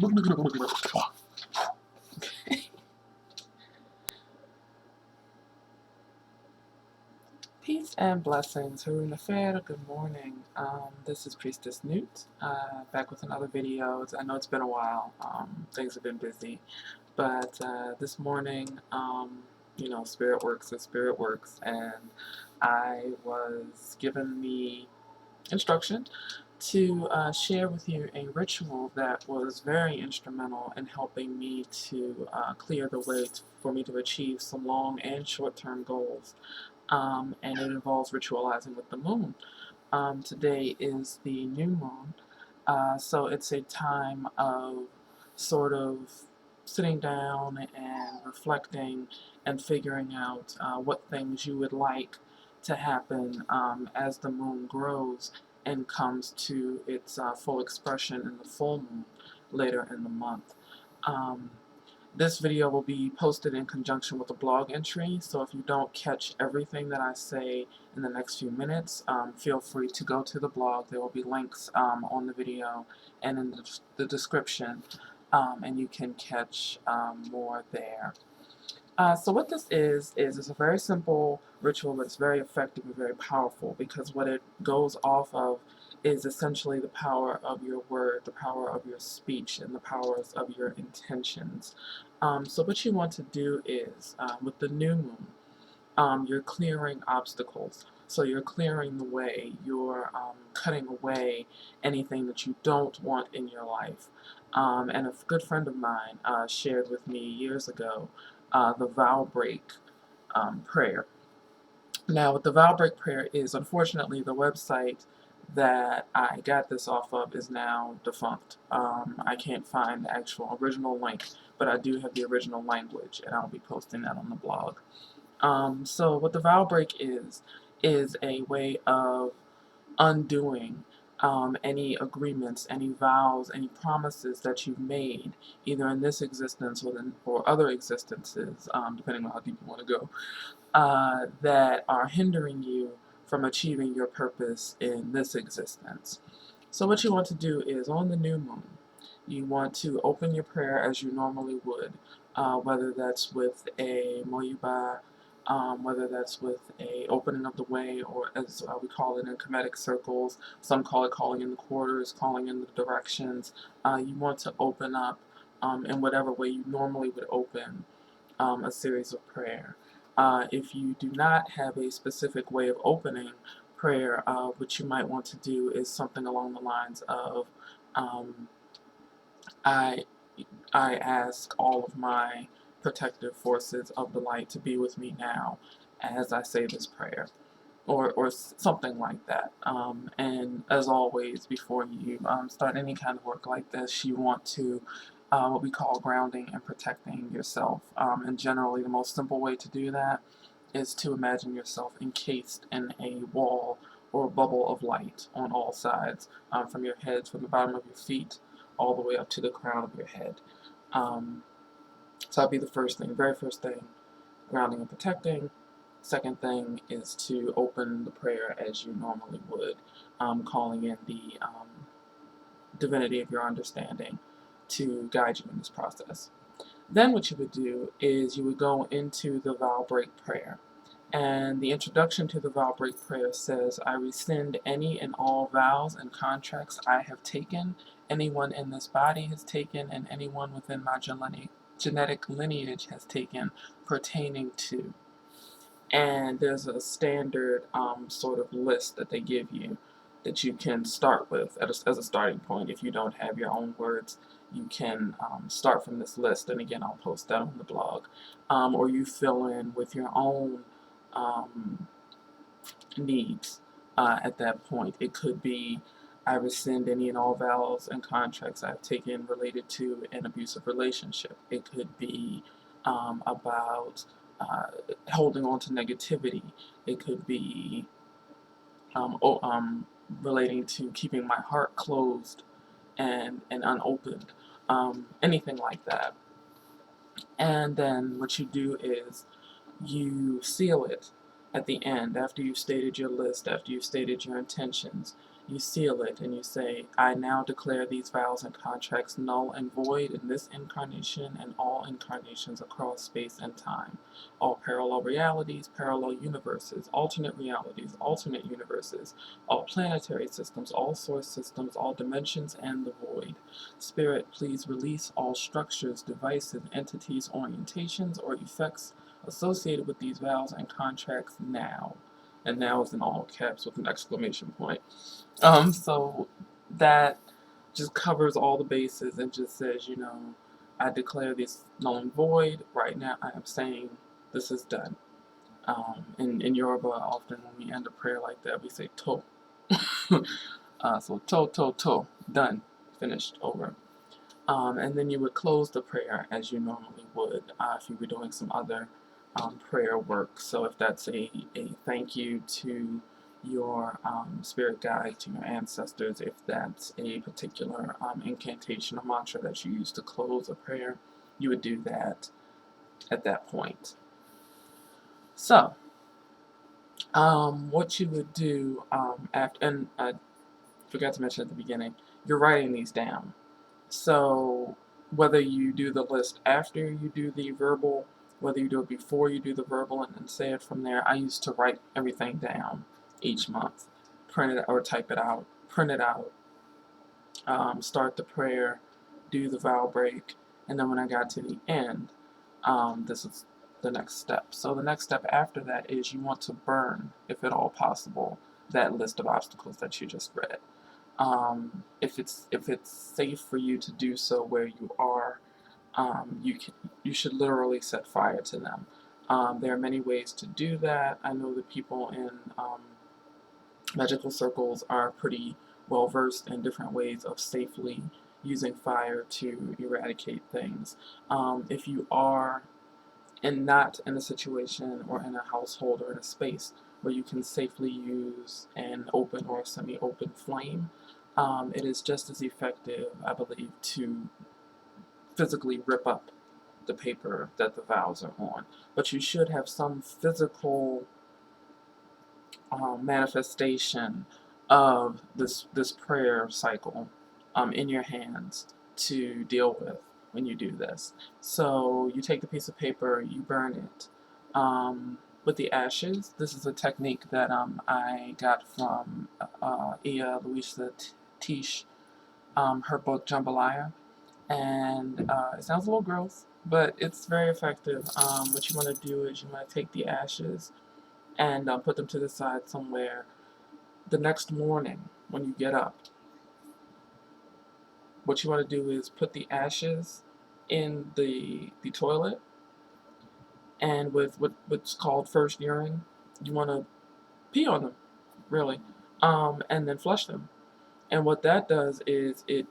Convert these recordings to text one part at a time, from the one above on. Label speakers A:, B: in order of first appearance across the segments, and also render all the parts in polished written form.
A: Peace and blessings, Haruna Fair. Good morning. This is Priestess Newt, back with another video. I know it's been a while. Things have been busy, but this morning, Spirit works as Spirit works, and I was given the instruction to share with you a ritual that was very instrumental in helping me to clear the way for me to achieve some long and short-term goals. And it involves ritualizing with the moon. Today is the new moon, so it's a time of sort of sitting down and reflecting and figuring out what things you would like to happen as the moon grows and comes to its full expression in the full moon later in the month. This video will be posted in conjunction with a blog entry, so if you don't catch everything that I say in the next few minutes, feel free to go to the blog. There will be links on the video and in the description, and you can catch more there. So what this is it's a very simple ritual, but it's very effective and very powerful, because what it goes off of is essentially the power of your word, the power of your speech, and the powers of your intentions. So what you want to do is, with the new moon, you're clearing obstacles. So you're clearing the way, you're cutting away anything that you don't want in your life. And a good friend of mine shared with me years ago the vow break prayer. Now, what the vow break prayer is, unfortunately, the website that I got this off of is now defunct. I can't find the actual original link, but I do have the original language, and I'll be posting that on the blog. So what the vow break is a way of undoing any agreements, any vows, any promises that you've made, either in this existence or other existences, depending on how deep you want to go, that are hindering you from achieving your purpose in this existence. So what you want to do is, on the new moon, you want to open your prayer as you normally would, whether that's with a moyuba, whether that's with a opening of the way, or as we call it in Kemetic circles, some call it calling in the quarters, calling in the directions. You want to open up in whatever way you normally would open a series of prayer. If you do not have a specific way of opening prayer, what you might want to do is something along the lines of, I ask all of my protective forces of the light to be with me now as I say this prayer, or something like that. And as always, before you start any kind of work like this, you want to what we call grounding and protecting yourself. And generally, the most simple way to do that is to imagine yourself encased in a wall or bubble of light on all sides, from your head, from the bottom of your feet, all the way up to the crown of your head. So that'd be the first thing, very first thing, grounding and protecting. Second thing is to open the prayer as you normally would, calling in the divinity of your understanding to guide you in this process. Then what you would do is you would go into the vow break prayer. And the introduction to the vow break prayer says, I rescind any and all vows and contracts I have taken, anyone in this body has taken, and anyone within my genetic lineage has taken, pertaining to. And there's a standard sort of list that they give you that you can start with as a starting point. If you don't have your own words, you can start from this list, and again, I'll post that on the blog. Or you fill in with your own needs at that point. It could be, I rescind any and all vows and contracts I've taken related to an abusive relationship. It could be about holding on to negativity. It could be relating to keeping my heart closed and unopened. Anything like that. And then what you do is you seal it at the end, after you've stated your list, after you've stated your intentions. you seal it and you say, I now declare these vows and contracts null and void in this incarnation and all incarnations across space and time. All parallel realities, parallel universes, alternate realities, alternate universes, all planetary systems, all source systems, all dimensions, and the void. Spirit, please release all structures, devices, entities, orientations, or effects associated with these vows and contracts now. And now is in all caps with an exclamation point. So that just covers all the bases and just says, I declare this null and void. Right now, I am saying this is done. In Yoruba, often when we end a prayer like that, we say to. So to, done, finished, over. And then you would close the prayer as you normally would if you were doing some other prayer work. So if that's a thank you to your spirit guide, to your ancestors, if that's a particular incantation or mantra that you use to close a prayer, you would do that at that point. So, what you would do after, and I forgot to mention at the beginning, you're writing these down. So whether you do the list after you do the verbal, whether you do it before you do the verbal and then say it from there, I used to write everything down each month, print it or type it out, print it out, start the prayer, do the vow break, and then when I got to the end, this is the next step. So the next step after that is you want to burn, if at all possible, that list of obstacles that you just read. If it's safe for you to do so where you are, you should literally set fire to them. There are many ways to do that. I know that people in magical circles are pretty well versed in different ways of safely using fire to eradicate things. If you are not in a situation or in a household or in a space where you can safely use an open or semi-open flame, it is just as effective, I believe, to physically rip up the paper that the vows are on. But you should have some physical manifestation of this prayer cycle in your hands to deal with when you do this. So you take the piece of paper, you burn it with the ashes. This is a technique that I got from Ia Louisa Tish, her book Jambalaya, and it sounds a little gross, but it's very effective. What you want to do is you want to take the ashes and put them to the side somewhere. The next morning, when you get up, what you want to do is put the ashes in the toilet, and with what's called first urine, you want to pee on them, really, and then flush them. And what that does is it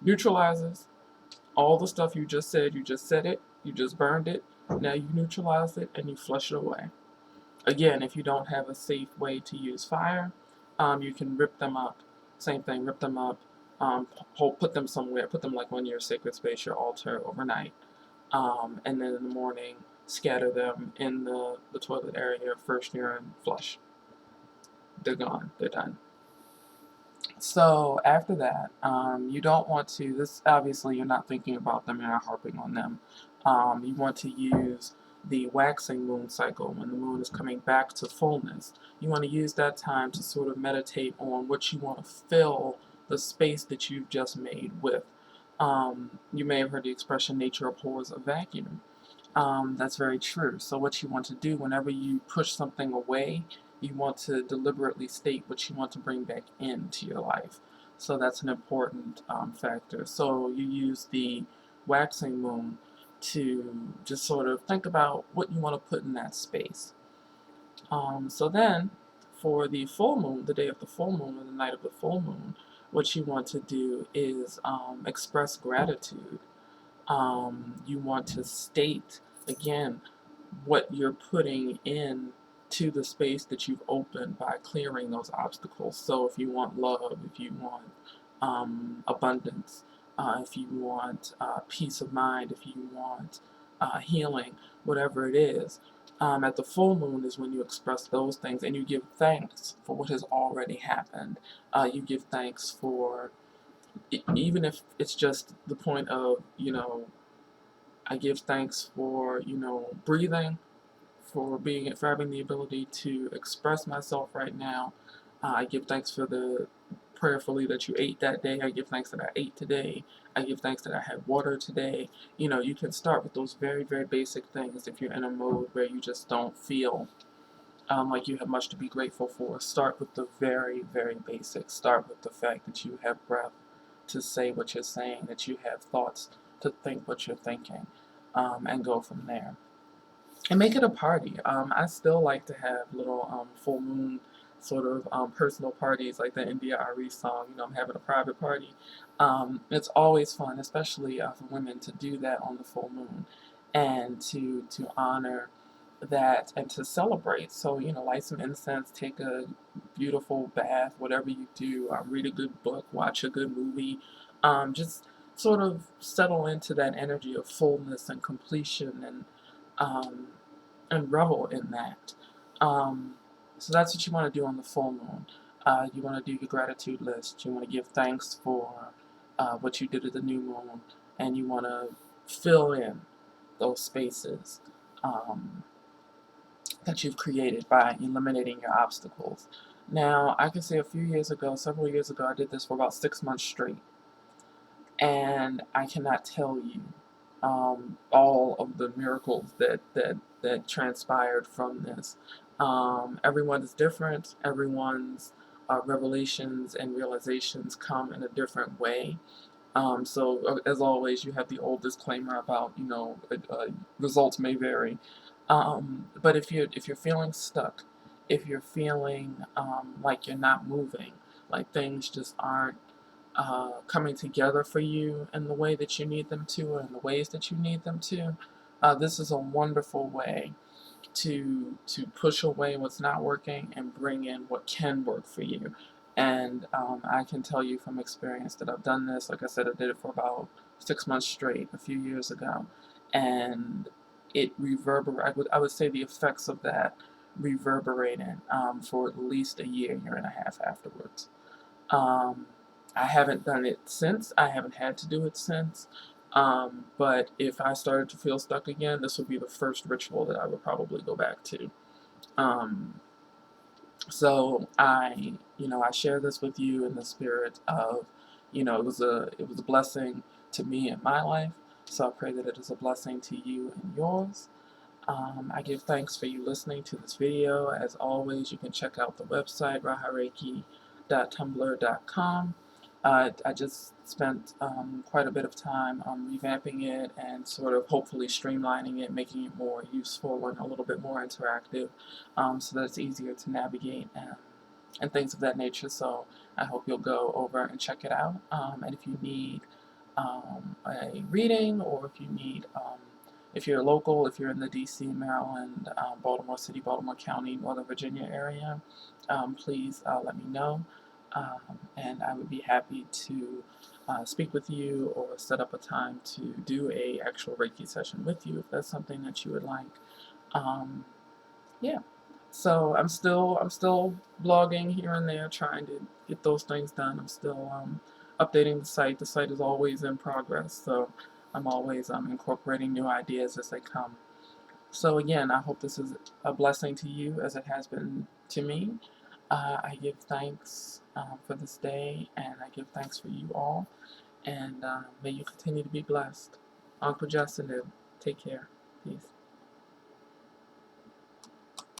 A: neutralizes all the stuff you just said. You just said it, you just burned it, now you neutralize it and you flush it away. Again, if you don't have a safe way to use fire, you can rip them up. Same thing, rip them up, put them somewhere, put them like on your sacred space, your altar overnight, and then in the morning, scatter them in the toilet area, first urine, flush. They're gone, they're done. So after that, you don't want to, this obviously you're not thinking about them, you're not harping on them. You want to use the waxing moon cycle when the moon is coming back to fullness. You want to use that time to sort of meditate on what you want to fill the space that you've just made with. You may have heard the expression, nature abhors a vacuum. That's very true. So what you want to do whenever you push something away, you want to deliberately state what you want to bring back into your life. So that's an important factor. So you use the waxing moon to just sort of think about what you want to put in that space. So then, for the full moon, the day of the full moon or the night of the full moon, what you want to do is express gratitude. You want to state, again, what you're putting in to the space that you've opened by clearing those obstacles. So if you want love, if you want abundance, if you want peace of mind, if you want healing, whatever it is, At the full moon is when you express those things and you give thanks for what has already happened. You give thanks for, even if it's just the point of, I give thanks for, breathing, for having the ability to express myself right now. I give thanks for the prayerfully that you ate that day. I give thanks that I ate today. I give thanks that I had water today. You can start with those very, very basic things if you're in a mode where you just don't feel like you have much to be grateful for. Start with the very, very basics. Start with the fact that you have breath to say what you're saying, that you have thoughts to think what you're thinking, and go from there. And make it a party. I still like to have little full moon sort of personal parties like the India Ari song. I'm having a private party. It's always fun, especially for women, to do that on the full moon and to honor that and to celebrate. So, light some incense, take a beautiful bath, whatever you do, read a good book, watch a good movie, just sort of settle into that energy of fullness and completion um, and revel in that. Um, so that's what you want to do on the full moon. You want to do your gratitude list. You want to give thanks for what you did at the new moon, and you want to fill in those spaces that you've created by eliminating your obstacles. Now, I can say several years ago, I did this for about 6 months straight, and I cannot tell you all of the miracles that transpired from this. Everyone is different. Everyone's revelations and realizations come in a different way. So as always, you have the old disclaimer about results may vary. But if you're feeling stuck, if you're feeling like you're not moving, like things just aren't coming together for you in the way that you need them to, or in the ways that you need them to, this is a wonderful way to push away what's not working and bring in what can work for you. And I can tell you from experience that I've done this. Like I said, I did it for about 6 months straight a few years ago, and it reverberated. I would say the effects of that reverberated for at least a year and a half afterwards. Um, I haven't done it since. I haven't had to do it since. But if I started to feel stuck again, this would be the first ritual that I would probably go back to. Um, so I share this with you in the spirit of, it was a blessing to me in my life. So I pray that it is a blessing to you and yours. I give thanks for you listening to this video. As always, you can check out the website, rahareiki.tumblr.com. I just spent quite a bit of time revamping it and sort of hopefully streamlining it, making it more useful and a little bit more interactive, so that it's easier to navigate and things of that nature. So I hope you'll go over and check it out. And if you need a reading, or if you're local, if you're in the DC, Maryland, Baltimore City, Baltimore County, Northern Virginia area, please let me know. And I would be happy to speak with you or set up a time to do a actual Reiki session with you if that's something that you would like. Yeah. So I'm still blogging here and there, trying to get those things done. I'm still updating the site. The site is always in progress, so I'm always incorporating new ideas as they come. So again, I hope this is a blessing to you as it has been to me. I give thanks for this day, and I give thanks for you all. And may you continue to be blessed. Uncle Justin, take care.